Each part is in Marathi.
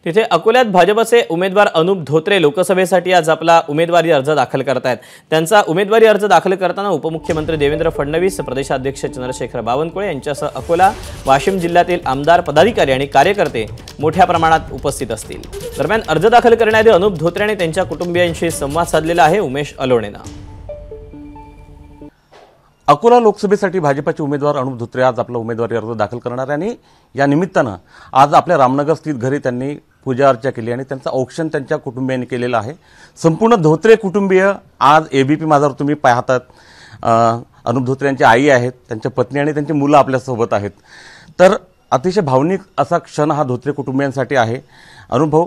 तिथे अकोल्यात भाजपचे उमेदवार अनुप धोत्रे लोकसभेसाठी आज आपला उमेदवारी अर्ज दाखल करतायत। त्यांचा उमेदवारी अर्ज दाखल करताना उपमुख्यमंत्री देवेंद्र फडणवीस, प्रदेशाध्यक्ष चंद्रशेखर बावनकुळे यांच्यासह अकोला, वाशिम जिल्ह्यातील आमदार, पदाधिकारी आणि कार्यकर्ते मोठ्या प्रमाणात उपस्थित असतील। दरम्यान अर्ज दाखल करण्याआधी अनुप धोत्रे आणि त्यांच्या कुटुंबियांशी संवाद साधलेला आहे उमेश अलोणेनं। अकोला लोकसभेसाठी भाजपचे उमेदवार अनुप धोत्रे आज आपला उमेदवारी अर्ज दाखल करणार आणि या निमित्तानं आज आपल्या रामनगर स्थित घरी त्यांनी पूजा अर्चा केली आणि त्यांचा औक्षण त्यांच्या कुटुंबियांनी केलेला आहे। संपूर्ण धोत्रे कुटुंबीय आज एबीपी माझावर तुम्ही पाहतात। अनुप धोत्रे यांची आई आहेत, त्यांच्या पत्नी आणि त्यांची मुलं आपल्या सोबत आहेत। तर अतिशय भावनिक असा क्षण हा धोत्रे कुटुंबियांसाठी आहे। अनुप भाऊ,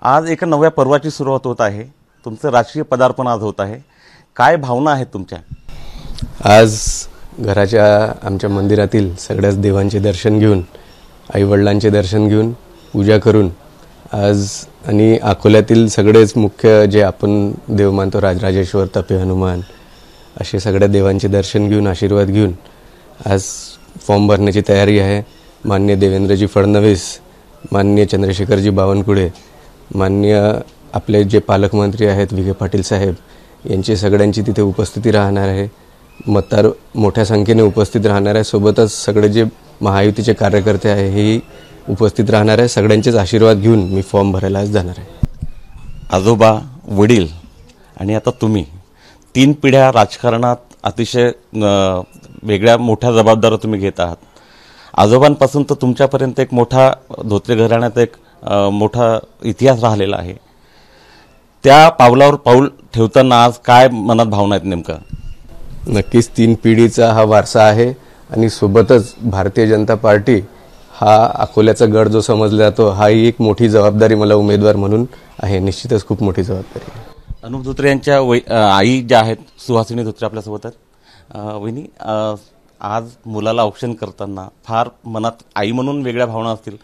आज एका नव्या पर्वाची सुरुवात होत आहे, तुमचं राजकीय पदार्पण आज होत आहे, काय भावना आहेत तुमच्या? आज घराच्या आमच्या मंदिरातील सगळ्याच देवांचे दर्शन घेऊन, आईवडिलांचे दर्शन घेऊन, पूजा करून आज आणि अकोल्यातील सगळेच मुख्य जे आपण देव मानतो, राजराजेश्वर, तपे हनुमान, असे सगळ्या देवांचे दर्शन घेऊन, आशीर्वाद घेऊन आज फॉर्म भरण्याची तयारी आहे। माननीय देवेंद्रजी फडणवीस, माननीय चंद्रशेखरजी बावनकुळे, माननीय आपले जे पालकमंत्री आहेत विखे पाटील साहेब, यांची सगळ्यांची तिथे उपस्थिती राहणार आहे। मतदार मोठ्या संख्येने उपस्थित राहणार आहे। सोबतच सगळे जे महायुतीचे कार्यकर्ते आहे हेही उपस्थित राहणार आहे। सगळ्यांचेच आशीर्वाद घेऊन मी फॉर्म भरायला आज जाणार आहे। आजोबा, वडील आणि आता तुम्ही 3 पिढ्या राजकारणात अतिशय वेगळ्या मोठ्या जबाबदाऱ्या तुम्ही घेत आहात। आजोबांपासून तर तुमच्यापर्यंत एक मोठा धोत्रे घराण्यात एक मोठा इतिहास राहिलेला आहे। त्या पावलावर पाऊल ठेवताना आज काय मनात भावना आहेत नेमका? नक्कीच 3 पिढीचा हा वारसा आहे आणि सोबतच भारतीय जनता पार्टी हा अकोल्याचा गड जो समजला जातो, हा ही एक मोठी जबाबदारी मला उमेदवार म्हणून आहे। निश्चितच खूप मोठी जबाबदारी आहे। अनुप धोत्रे यांच्या आई ज्या आहेत सुहासिनी धोत्रे आपल्यासोबत आहेत। वहिनी, आज मुलाला औक्षण करताना फार मनात आई म्हणून वेगळ्या भावना असतील,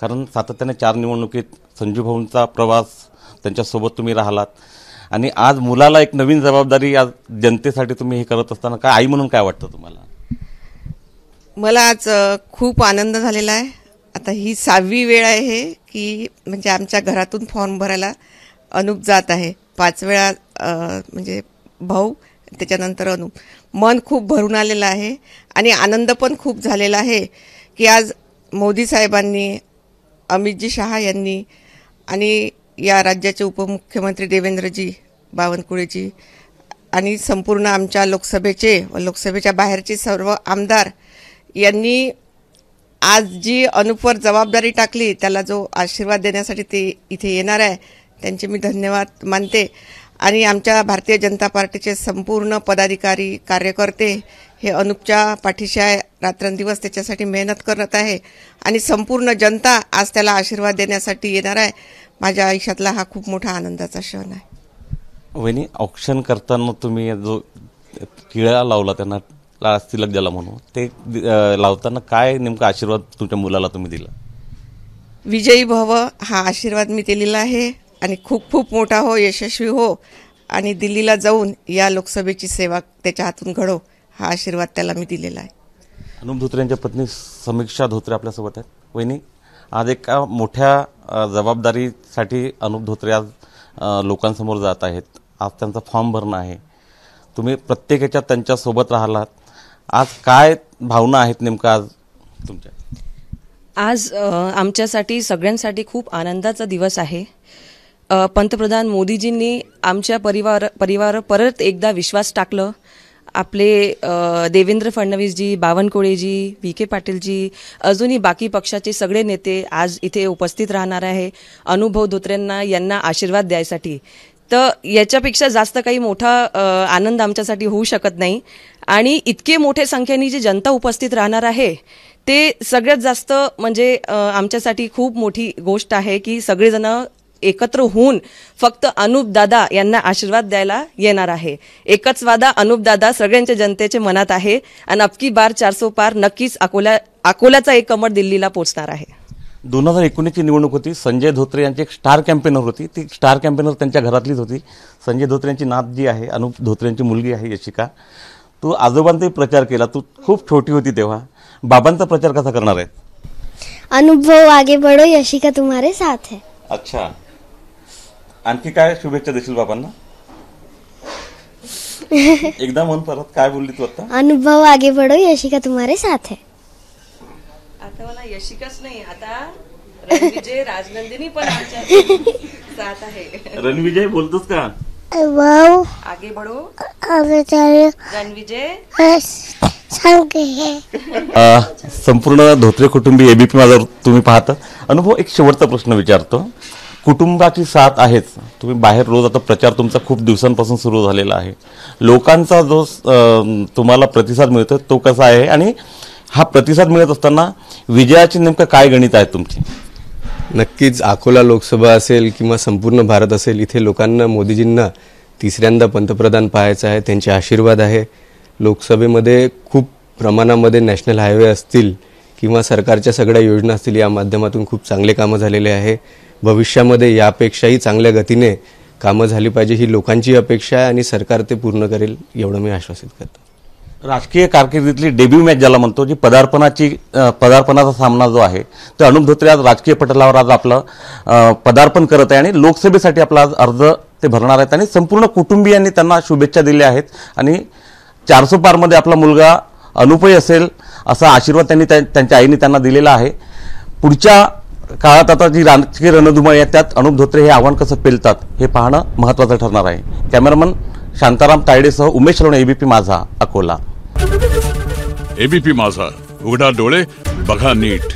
कारण सातत्याने 4 निवडणुकीत संजू भाऊंचा प्रवास त्यांच्यासोबत तुम्ही राहिलात आणि आज मुलाला एक नवीन जबाबदारी आज जनतेसाठी तुम्ही हे करत असताना काय आई म्हणून काय वाटतं तुम्हाला? मला आज खूप आनंद झालेला आहे। आता ही 6वी वेळ आहे की म्हणजे आमच्या घरातून फॉर्म भरायला अनुप जात आहे। 5 वेळा म्हणजे भाऊ, त्याच्यानंतर अनुप। मन खूप भरून आलेलं आहे आणि आनंद पण खूप झालेला आहे की आज मोदी साहेबांनी, अमितजी शहा यांनी आणि या राज्याचे उपमुख्यमंत्री देवेंद्रजी बावनकुळेजी आणि संपूर्ण आमच्या लोकसभेच्या बाहेरचे सर्व आमदार यांनी आज जी अनुपवर जबाबदारी टाकली, त्याला जो आशीर्वाद देण्यासाठी ते इथे येणार आहे, त्यांचे मी धन्यवाद मानते। आणि आमच्या भारतीय जनता पार्टीचे संपूर्ण पदाधिकारी, कार्यकर्ते हे अनुपच्या पाठीशी आहे, रात्रंदिवस त्याच्यासाठी मेहनत करत आहे आणि संपूर्ण जनता आज त्याला आशीर्वाद देण्यासाठी येणार आहे। माझ्या आयुष्यातला हा खूप मोठा आनंदाचा क्षण आहे। वहिनी, औक्षण करताना तुम्ही जो टिळा लावला, त्यांना तिलक ज्याला म्हणू, ते लावताना काय नेमका आशीर्वाद तुमच्या मुलाला तुम्ही दिला? विजयी भव हा आशीर्वाद मी दिलेला आहे आणि खूप खूप मोठा हो, यशस्वी हो आणि दिल्लीला जाऊन या लोकसभेची सेवा त्याच्या हातून घडो, हा आशीर्वाद त्याला मी दिलेला आहे। अनुप धोत्रे यांच्या पत्नी समीक्षा धोत्रे आपल्यासोबत आहेत। वहिनी, आज एका मोठ्या जबाबदारीसाठी अनुप धोत्रे आज लोकांसमोर जात आहेत। आज त्यांचा फॉर्म भरणं आहे, तुम्ही प्रत्येक याच्यात त्यांच्यासोबत राहिलात, आज काय भावना आहेत नेमका आज तुमच्या? आज आमच्यासाठी सगळ्यांसाठी खूप आनंदाचा दिवस आहे। पंतप्रधान मोदीजींनी आमच्या परिवार परत एकदा विश्वास टाकलं। आपले देवेंद्र फडणवीसजी, बावनकुळेजी, विखे पाटीलजी, अजूनही बाकी पक्षाचे सगळे नेते आज इथे उपस्थित राहणार आहे अनुभव धोत्रेंना यांना आशीर्वाद द्यायसाठी। तर याच्यापेक्षा जास्त काही मोठा आनंद आमच्यासाठी होऊ शकत नाही आणि इतके मोठे संख्येने जी जनता उपस्थित राहणार आहे ते सगळ्यात जास्त म्हणजे आमच्यासाठी खूप मोठी गोष्ट आहे की सगळेजण एकत्र होऊन फक्त अनुप दादा यांना आशीर्वाद द्यायला येणार आहे। एकच वादा अनुप दादा सगळ्यांच्या जनतेच्या मनात आहे आणि अबकी बार 400 पार नक्कीच अकोल्याचा एक कमळ दिल्लीला पोहोचणार आहे। 2019 ची निवडणूक होती। संजय धोत्रे यांची एक स्टार कॅम्पेनर होती, ती स्टार कॅम्पेनर त्यांच्या घरातलीच होती। संजय धोत्रे यांची नात जी आहे, अनुप धोत्रे यांची मुलगी आहे यशिका, तू आजोबांचाही प्रचार केला, तू खूप छोटी होती तेव्हा, बाबांचा प्रचार कसा करणार आहे? अनुभव आगे बढ़ो, यशिका तुम्हारे साथ है। अच्छा, आणखी काय शुभेच्छा देशील बाबांना? एकदा मन परत काय बोलली तू आता? अनुभव आगे बढ़ो, यशिका तुम्हारे साथ है. आता मला यशिकाच नाही, आता रणविजय राजनंदिनी पण आमच्या साथ आहे. रणविजय बोलतोस का? वाव आगे बढ़ो आगे चलो रणविजय. संपूर्ण धोत्रे कुटुंबी एबीपी माझा तुम्ही पाहता. अनुभव, एक शेवटचा प्रश्न विचारतो. कुटुंबाची साथ आहेच, तुम्ही बाहेर रोज आता प्रचार तुमचा खूप दिवसांपासून सुरू झालेला आहे. लोकांचा जो तुम्हाला प्रतिसाद मिळतो तो कसा आहे, आणि हा प्रतिसाद मिळत असताना विजयाची नेमकं काय गणित आहे तुमची? नक्कीच अकोला लोकसभा असेल किंवा संपूर्ण भारत असेल, इथे लोकांना मोदीजींना तिसऱ्यांदा पंतप्रधान पाहायचं आहे. त्यांचे आशीर्वाद आहे. लोकसभेमध्ये खूप प्रमाणामध्ये नॅशनल हायवे असतील किंवा सरकारच्या सगळ्या योजना असतील, या माध्यमातून खूप चांगले कामं झालेले आहे. भविष्यामध्ये यापेक्षाही चांगल्या गतीने कामं झाली पाहिजे ही लोकांची अपेक्षा आहे, आणि सरकार ते पूर्ण करेल एवढं मी आश्वासित करतो. राजकीय कारकिर्दीतली डेब्यू मॅच ज्याला म्हणतो, जी पदार्पणाचा सामना जो आहे, तर अनुप धोत्रे आज राजकीय पटलावर आज आपलं पदार्पण करत आहे आणि लोकसभेसाठी आपला आज अर्ज ते भरणार आहेत, आणि संपूर्ण कुटुंबियांनी त्यांना शुभेच्छा दिल्या आहेत. आणि 400 पारमध्ये आपला मुलगा अनुपही असेल असा आशीर्वाद त्यांनी त्यांच्या आईने त्यांना दिलेला आहे. पुढच्या काळात आता जी राजकीय रणधुमाळी आहे त्यात अनुप धोत्रे हे आव्हान कसं पेलतात हे पाहणं महत्त्वाचं ठरणार आहे. कॅमेरामन शांताराम तायडेसह उमेश लोणे, एबीपी माझा, अकोला. एबीपी माझा, उघडा डोळे बघा नीट.